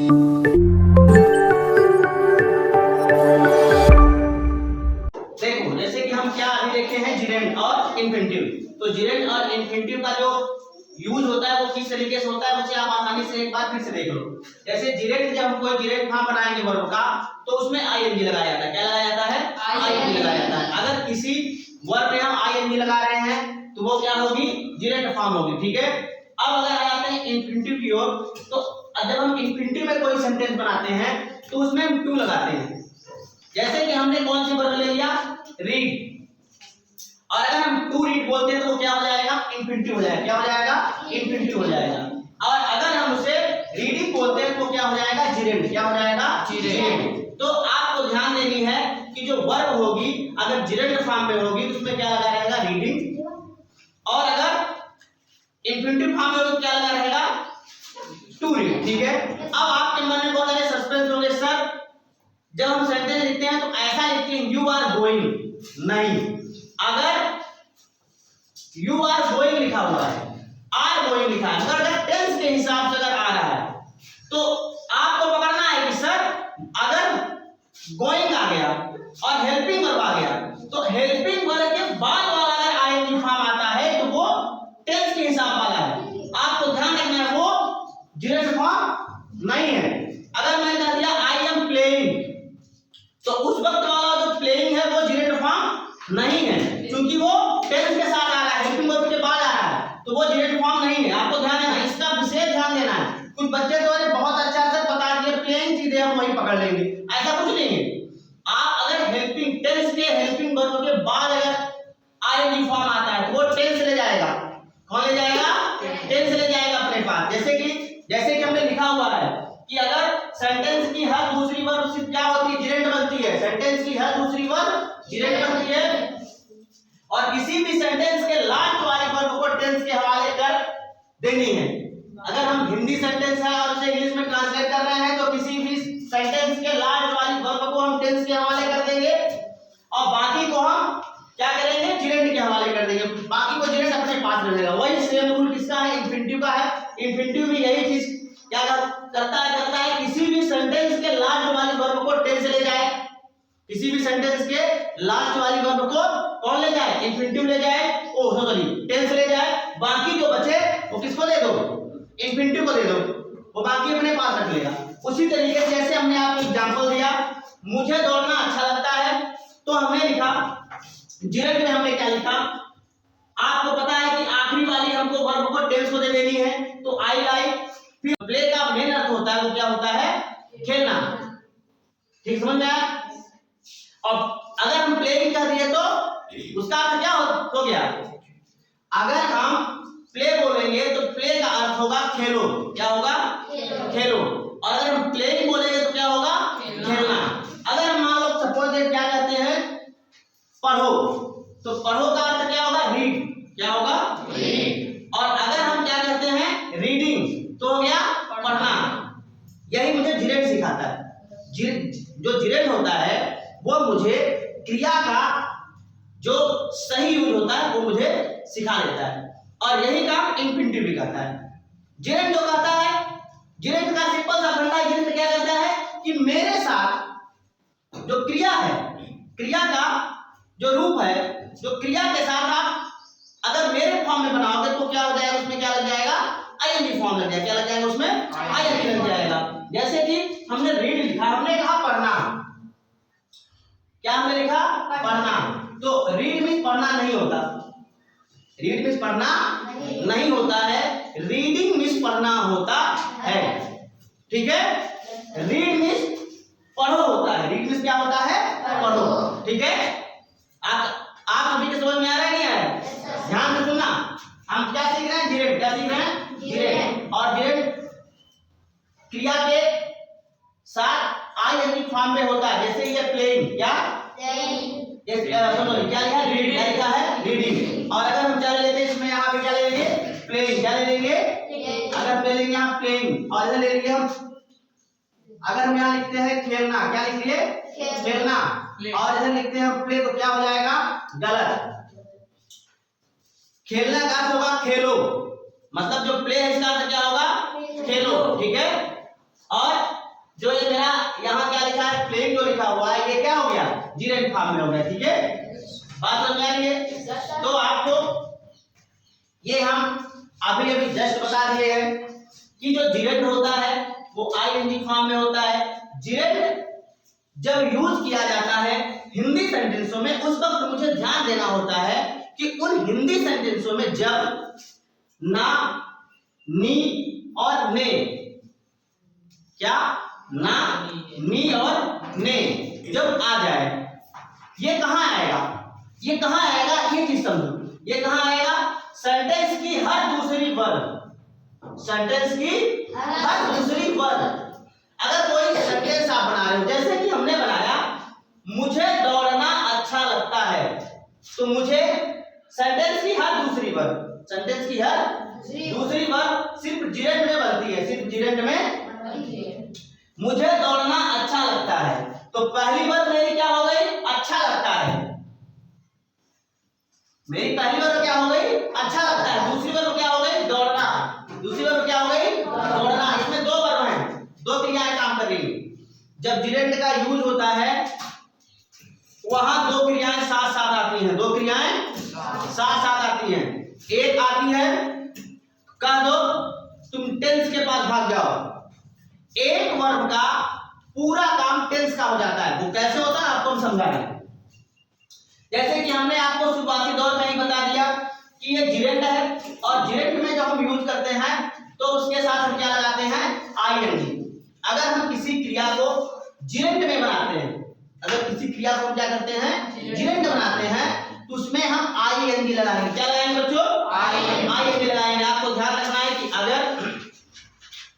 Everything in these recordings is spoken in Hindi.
देखो जैसे कि हम क्या अभी देखे हैं जिरेंड और इन्फिनिटिव। तो जिरेंड और इन्फिनिटिव का जो यूज होता है वो किस तरीके से होता है उसे आप आसानी से एक बार फिर से देख लो। जैसे जिरेंड, जब हम कोई जिरेंड फॉर्म बनाएंगे वर्ब का तो उसमें आईएनजी लगाया जाता है। क्या लगाया जाता है? आईएनजी लगाया जाता है। अगर किसी वर्ब में हम आईएनजी लगा रहे हैं तो वो क्या होगी? जिरेंड फॉर्म होगी। ठीक है। अब अगर आ जाते हैं इन्फिनिटिव की ओर, तो जब हम इन्फिनिटिव में कोई सेंटेंस बनाते हैं तो उसमें हम टू लगाते हैं। जैसे कि हमने कौन सी वर्ब ले लिया? रीड। और अगर हम टू रीड बोलते हैं तो क्या हो जाएगा? इन्फिनिटिव हो जाएगा। क्या हो जाएगा? इन्फिनिटिव हो जाएगा। और अगर हम उसे रीडिंग बोलते हैं तो क्या हो जाएगा? जिरेंड। क्या हो जाएगा? जिरेंड। तो आपको ध्यान देनी है कि जो वर्ब होगी अगर जिरेंड फॉर्म में होगी तो उसमें क्या लगा रहेगा? रीडिंग। और अगर इन्फिनिटिव फॉर्म में होगी तो क्या लगा रहेगा? To read. ठीक है। अब आपके मन में बहुत सारे सस्पेंस होंगे, सर जब हम सेंटेंस लिखते हैं तो ऐसा लिखते हैं यू आर गोइंग। नहीं, अगर यू आर गोइंग लिखा हुआ है, आर गोइंग लिखा है, अगर टेंस के हिसाब से अगर आ रहा है तो आपको पकड़ना है कि सर अगर गोइंग आ गया और हेल्पिंग वर्ब आ गया तो हेल्पिंग वर्ब के बाद वाला अगर आईएनजी फॉर्म आता है तो वो टेंस के हिसाब वाला है। आपको ध्यान रखना है वो जिरेंड फॉर्म नहीं है। अगर मैंने कह दिया आई एम प्लेइंग तो उस वक्त वाला जो प्लेइंग है वो जिरेंड फॉर्म नहीं है, क्योंकि वो टेंस के साथ आ रहा है, हेल्पिंग वर्ब के बाद आ रहा है, तो वो जिरेंड फॉर्म नहीं है। आपको ध्यान देना है, इसका विशेष ध्यान देना है। कुछ बच्चे तो बहुत अच्छा से बता दिए प्लेइंग चीजें हम वही पकड़ लेंगे, ऐसा कुछ नहीं है। आप अगर हेल्पिंग टेंस के हेल्पिंग वर्ब के बाद अगर आईएनजी फॉर्म आता है तो वो टेंस ले जाएगा। कौन ले जाएगा? टेंस ले जाएगा अपने पास। जैसे कि हमने लिखा हुआ है कि अगर सेंटेंस की हर दूसरी वर्ब सिर्फ क्या होती है? जिरेंड बनती है। सेंटेंस की हर दूसरी वर्ब जिरेंड बनती है और किसी भी सेंटेंस के लास्ट वाली वर्ब को टेंस के हवाले कर देनी है। अगर हम हिंदी सेंटेंस है और उसे इंग्लिश में ट्रांसलेट कर रहे हैं तो किसी भी सेंटेंस के लास्ट वाली वर्ब को हम टेंस के हवाले कर देंगे और बाकी को हम क्या करेंगे? जिरेंड के हवाले कर देंगे। बाकी को जिरेंड अपने पास रखेगा। वही सेम रूल किसका है? इन्फिनिटिव का है। इन्फिनिटिव भी यही चीज क्या करता है किसी भी सेंटेंस के लास्ट वाली वर्ब को टेंस ले जाए। किसी भी सेंटेंस के लास्ट वाली वर्ब को कौन ले जाए? इन्फिनिटिव ले जाए, टेंस ले जाए। बाकी जो बचे वो किसको दे दो? इन्फिनिटिव को दे दो, वो बाकी अपने पास रख लेगा। उसी तरीके से जैसे हमने आपको एग्जांपल दिया, मुझे दौड़ना अच्छा लगता है तो हमने लिखा जिरेंड में हमने क्या लिखा? आपको पता है कि आखिरी वाली हमको वर्ब को टेंस को दे देनी है, तो आई लाइक। फिर प्ले का मेन अर्थ होता है वो क्या होता है? खेलना। ठीक समझ में आया? और अगर हम प्लेइंग कर दिए तो उसका अर्थ क्या हो गया? अगर हम प्ले बोलेंगे तो प्ले का अर्थ होगा खेलो। क्या होगा? खेलो। और अगर हम प्लेइंग बोलेंगे तो क्या होगा? खेलना। अगर हम मान लो सपोज क्या कहते हैं पढ़ो, तो पढ़ो का अर्थ क्या होगा? रीड। क्या होगा? रीड। और अगर हम क्या कहते हैं रीडिंग तो हो गया पढ़ना। यही मुझे जिरेंड सिखाता है। जो जिरेंड होता है वो मुझे क्रिया का जो सही यूज होता है वो मुझे सिखा देता है और यही काम इन्फिनिटिव भी करता है। जिरेंड जो कहता है, जिरेंड का सिंपल सा फंडा है। जिरेंड क्या कहता है कि मेरे साथ जो क्रिया है, क्रिया का जो रूप है, जो क्रिया के साथ आप अगर मेरे फॉर्म में बनाओगे तो क्या हो जाएगा? उसमें क्या लग जाएगा? आईएनजी फॉर्म लग जाएगा। क्या लग जाएगा? उसमें आईएनजी लग जाएगा। जैसे कि हमने रीड लिखा, हमने कहा पढ़ना। क्या हमने लिखा? पढ़ना। तो रीड मींस पढ़ना नहीं होता। रीड मींस पढ़ना नहीं होता है। रीडिंग मींस पढ़ना होता है। ठीक है? रीड मींस पढ़ो होता है। रीड मींस क्या होता है? पढ़ो। ठीक है? आप सभी के समझ में आ रहा है नहीं आ रहा है? ध्यान से सुनना। हम क्या सीख रहे हैं? जिरेंड। क्या सीख रहे हैं? जिरेंड। और जिरेंड क्रिया के साथ आईएनजी फॉर्म में होता है। जैसे ये प्लेइंग, क्या क्या लिखा है? रीड लिखा है, रीडिंग। और अगर हम क्या लेते हैं इसमें, यहाँ पे क्या ले लेंगे? प्लेइंग। क्या ले लेंगे? अगर प्ले लेंगे यहाँ प्लेइंग, और इधर ले लेंगे हम, अगर हम यहाँ लिखते हैं खेलना, क्या लिख लिए? खेलना। और इधर लिखते हैं हम प्ले, तो क्या हो जाएगा? गलत। खेलना का अर्थ होगा खेलो, मतलब जो प्ले है इसका अर्थ क्या होगा? खेलो। ठीक है? और लिखा हुआ है ये क्या हो गया, जिरेंट फॉर्म में हो गया। ठीक है, बात समझ में आ रही है। तो आपको ये हम अभी अभी जस्ट बता दिए हैं कि जो जिरेंट होता है वो आईएनजी फॉर्म में होता है। जिरेंट जब यूज किया जाता है हिंदी सेंटेंसों में, उस वक्त मुझे ध्यान देना होता है कि उन हिंदी सेंटेंसों में जब ना, नी और ने, क्या, ना, नी और ने जब आ जाए, ये कहां आएगा, ये कहां आएगा, ये चीज समझो, ये कहां आएगा, सेंटेंस की हर दूसरी वर्ड, सेंटेंस की हर दूसरी वर्ड। अगर कोई सेंटेंस आप बना रहे हो, जैसे कि हमने बनाया मुझे दौड़ना अच्छा लगता है, तो मुझे सेंटेंस की हर दूसरी वर्ड, सेंटेंस की हर दूसरी वर्ड सिर्फ जिरेंट में बनती है, सिर्फ जिरेंट में मुझे दौड़ना अच्छा लगता है। तो पहली वर्ड मेरी क्या हो गई, अच्छा लगता है, मेरी पहली वर्ड क्या हो गई, अच्छा लगता है। दूसरी वर्ड क्या हो गई, दौड़ना, दूसरी वर्ड क्या हो गई, दौड़ना। इसमें दो वर्ड हैं, दो क्रियाएं काम कर रही हैं। जब जिरेंट का यूज होता है वहां दो क्रियाएं साथ साथ आती हैं, दो क्रियाएं साथ साथ आती हैं। एक आती है, कह दो तुम टेंस के पास भाग जाओ, एक वर्ब का पूरा काम टेंस का हो जाता है। वो कैसे होता है आपको हम समझा रहे हैं। जैसे कि हमने आपको शुरुआती दौर में ही बता दिया कि ये जिरेंट है, और जिरेंट में जब हम यूज करते हैं तो उसके साथ हम क्या लगाते हैं, आईएनजी। अगर हम किसी क्रिया को जिरेंट में बनाते हैं, अगर किसी क्रिया को हम क्या करते हैं, जिरेंट बनाते हैं, तो उसमें हम आईएनजी लगाएंगे। क्या लगाएंगे बच्चों, आईएनजी लगाएंगे। आपको ध्यान रखना है कि अगर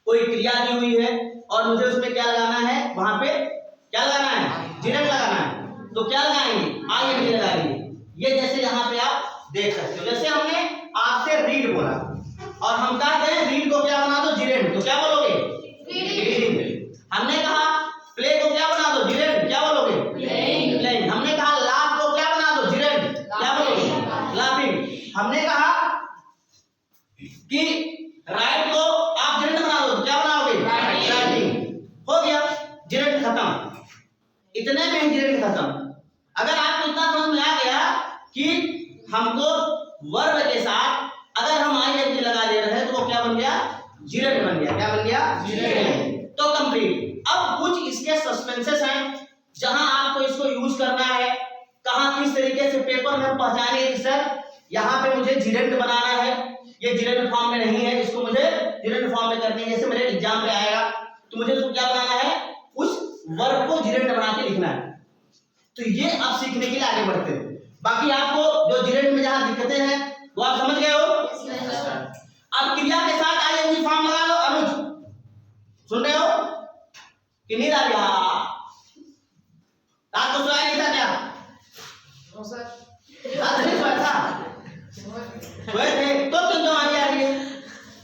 कोई क्रिया दी हुई है और मुझे उसमें क्या लगाना है, वहां पे क्या लगाना है, जिरेंट लगाना है, तो क्या लगाएंगे, आईएनजी लगाएंगे। ये जैसे यहाँ पे आप देख सकते हो, जैसे हमने आपसे रीड बोला और हम कहते हैं रीड को क्या बना दो, जिरेंट, तो क्या बोलोगे, रीडिंग। हमने कहा प्ले को क्या बना दो, जिरेंट, क्या बोलोगे, प्लेइंग। हमने कहा लाफ को क्या बना दो, जिरेंट, क्या बोलोगे, लाफिंग। हमने कहा कि राइट को आप जिरेंट बना दो, क्या बनाओगे, राइटिंग। हो गया, जिरेंट खत्म, इतने में जिरेंट खत्म। अगर आपको इतना समझ में आ गया कि हमको वर्ब के साथ अगर हम आईएनजी लगा दे रहे हैं तो वो क्या बन गया, जिरेंट बन गया। क्या बन गया, जिरेंट। तो कंप्लीट। अब कुछ इसके सस्पेंसेस हैं जहां आपको इसको यूज करना है, कहां किस तरीके से पेपर में पहचाने कि सर यहाँ पे मुझे जिरेंट बनाना है, ये जिरेंट फॉर्म में नहीं है, इसको मुझे जिरेंट फॉर्म में करनी है। जैसे मेरे एग्जाम पे आएगा तो मुझे इसको क्या बनाना है, उस वर्ब को जिरेंट बना के लिखना है। तो ये आप सीखने के लिए आगे बढ़ते हैं। बाकी आपको जो जिरेंट में जहां दिक्कतें हैं वो आप समझ गए हो। अब क्रिया के साथ आईएनजी फॉर्म लगा लो। अनुज सुन रहे हो कि नहीं? रात को सोया नहीं था क्या? रात नहीं सोया था, सोए थे तो क्यों हमारी आ रही है?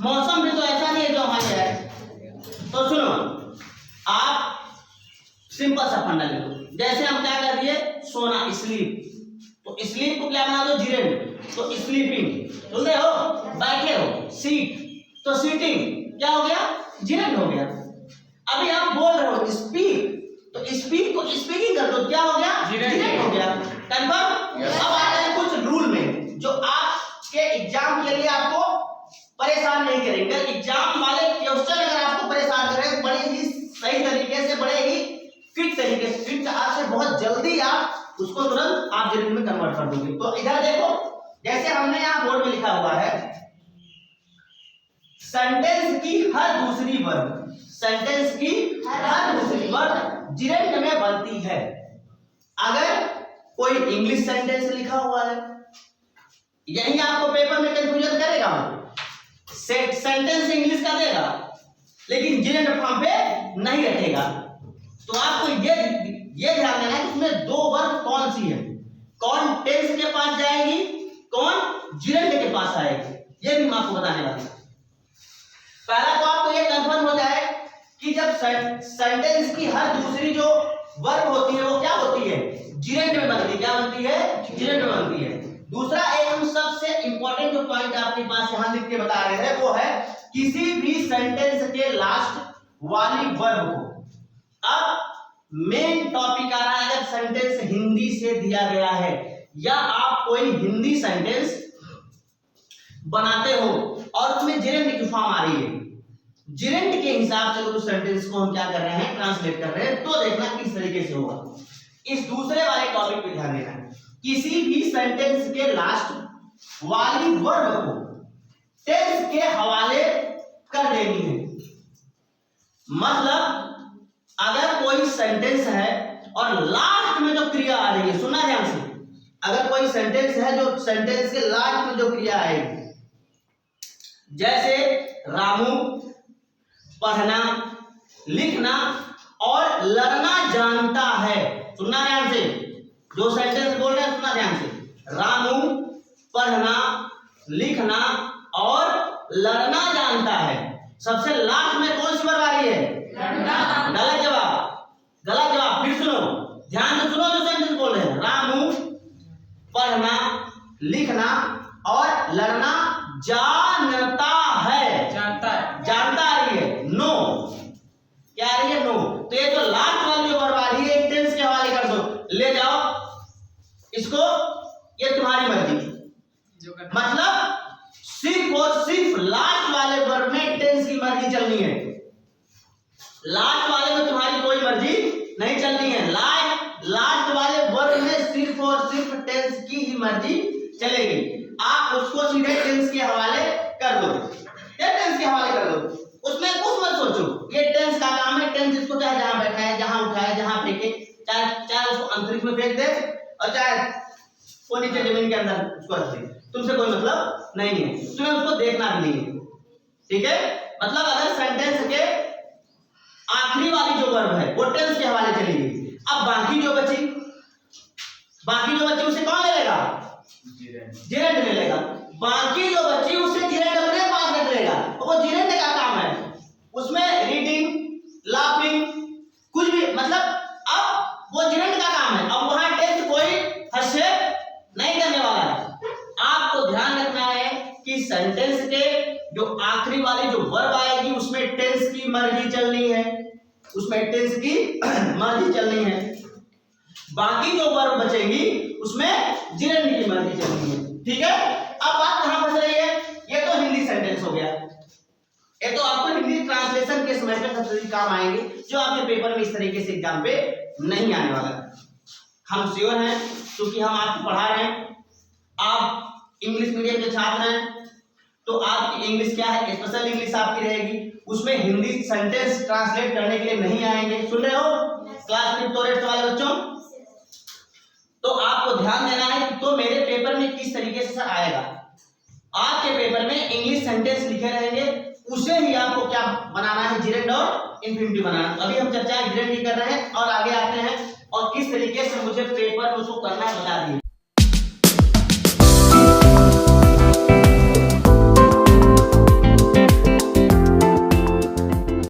मौसम भी तो ऐसा नहीं है जो हमारे है। तो सुनो, आप सिंपल सा फंडा ले लो। जैसे हम क्या कर दिए, सोना, स्लीप, तो स्लीप को क्या बना दो, जिरेंट, तो स्लीपिंग। सुन रहे हो? बैठे हो, सीट, तो सीटिंग, क्या हो गया, जिरेंट हो गया। अभी आप बोल रहे हो स्पीक, तो स्पीक को स्पीकिंग कर दो, क्या हो गया, जिरेंट हो गया। कंफर्म? अब आते हैं कुछ रूल में जो आपके एग्जाम के लिए आपको परेशान नहीं करेंगे। एग्जाम वाले क्वेश्चन अगर आपको परेशान करें, बड़े ही सही तरीके से, बड़े ही फिट तरीके से, फिट आज से बहुत जल्दी आप उसको तुरंत आप जिरेंट में कन्वर्ट कर दोगे। तो इधर देखो, जैसे हमने यहाँ बोर्ड में लिखा हुआ है, सेंटेंस की हर दूसरी वर्ड, सेंटेंस की हर दूसरी वर्ड जिरेंट में बनती है। अगर कोई इंग्लिश सेंटेंस लिखा हुआ है, यही आपको पेपर में कंफ्यूजन करेगा। सेंटेंस इंग्लिश का देगा लेकिन जिरेंट फॉर्म पे नहीं रखेगा। तो आपको ये ध्यान देना है कि उसमें दो वर्ड कौन सी है, कौन टेंस के पास जाएगी, कौन जिरेंट के पास आएगी, ये भी मैं आपको बताने वाला हूं। पहला तो आपको ये कंफर्म हो जाए कि जब सेंटेंस की हर दूसरी जो वर्ब होती है वो क्या होती है, जिरेंट में बनती है। क्या बनती है, जिरेंट में बनती है। दूसरा एक हम सबसे इंपॉर्टेंट जो पॉइंट आपके पास यहां लिख के बता रहे हैं वो है किसी भी सेंटेंस के लास्ट वाली वर्ब को। अब मेन टॉपिक आ रहा है अगर सेंटेंस हिंदी से दिया गया है या आप कोई हिंदी सेंटेंस बनाते हो और उसमें जिरेंट की फॉर्म आ रही है, जिरेंट के हिसाब से उस सेंटेंस को हम क्या कर रहे हैं, ट्रांसलेट कर रहे हैं, तो देखना किस तरीके से होगा। इस दूसरे वाले टॉपिक पे ध्यान देना, किसी भी सेंटेंस के लास्ट वाली वर्ब को टेंस के हवाले कर देनी है। मतलब अगर कोई सेंटेंस है और लास्ट में जो क्रिया आ रही है, सुनना ध्यान से, अगर कोई सेंटेंस है जो सेंटेंस के लास्ट में जो क्रिया आएगी, जैसे रामू पढ़ना, लिखना और लड़ना जानता है, सुनना ध्यान से, जो सेंटेंस बोल रहे हैं सुनना ध्यान से, रामू पढ़ना, लिखना और लड़ना जानता है, सबसे लास्ट में कौन सी वर्ब आ रही है, गलत जवाब, गलत जवाब, फिर सुनो, ध्यान से सुनो जो सेंटेंस बोल रहे हैं, रामू पढ़ना, लिखना और लड़ना जानता है, जानता आ रही है, नो, क्या आ रही है, नो। तो ये जो लास्ट वाली जो वर्ब आ रही है टेंस के हवाले कर दो, ले जाओ इसको, ये तुम्हारी मर्जी, मतलब सिर्फ और सिर्फ लास्ट वाले वर्ब में टेंस की मर्जी चलनी है, लास्ट वाले में तुम्हारी कोई मर्जी नहीं चलनी है, लास्ट वाले वर्ब में सिर्फ और सिर्फ टेंस की ही मर्जी चलेगी। आप उसको सीधे टेंस के हवाले कर दो, ये टेंस के हवाले कर दो, उसमें कुछ मत सोचो, ये टेंस का काम है, टेंस इसको चाहे जहां बैठा है, जहां उठाए, जहां फेंके, चाहे उसको अंतरिक्ष में फेंक दे और चाहे वो नीचे जमीन के अंदर उसको रख दे, तुमसे कोई मतलब नहीं है, तुम्हें उसको देखना भी नहीं है, ठीक है। मतलब अगर सेंटेंस के आखिरी वाली जो वर्ब है वो टेंस के हवाले चलेगी, अब बाकी जो बची उसे कौन ले लेगा, जिरेंट ले लेगा, बाकी जो बची उसे जिरेंट अपने पास रख लेगा, वो जिरेंट का काम है, उसमें रीडिंग, लाफिंग कुछ भी, मतलब अब वो जिरेंट का काम है, अब वहां टेंस कोई हस्तक्षेप नहीं करने वाला है। आपको ध्यान रखना है कि सेंटेंस के जो आखिरी वाली जो वर्ब आएगी उसमें टेंस की मर्जी चलनी है, उसमें टेंस की मर्जी चलनी है, बाकी जो वर्ब बचेंगी उसमें जिरेंट की मर्जी चलनी है, ठीक है। अब बात कहां फंस रही है, ये तो हिंदी सेंटेंस हो गया, ये तो आपको हिंदी ट्रांसलेशन के समय पे सबसे काम आएंगे, जो आपके पेपर में इस तरीके से एग्जाम पे नहीं आने वाला है, हम श्योर हैं, क्योंकि हम आपको पढ़ा रहे हैं, आप इंग्लिश मीडियम के छात्र हैं, तो आपकी इंग्लिश क्या है, स्पेशल इंग्लिश आपकी रहेगी, उसमें हिंदी सेंटेंस ट्रांसलेट करने के लिए नहीं आएंगे, सुन रहे हो क्लास 5 वाले बच्चों। तो आपको ध्यान देना है कि तो मेरे पेपर में किस तरीके से सर आएगा, आपके पेपर में इंग्लिश सेंटेंस लिखे रहेंगे, उसे ही आपको क्या बनाना है, जिरेंट और इंफिनिटिव बनाना। अभी हम चर्चा जिरेंट की कर रहे हैं और आगे आते हैं और किस तरीके से मुझे पेपर में उसको करना है बता दिए।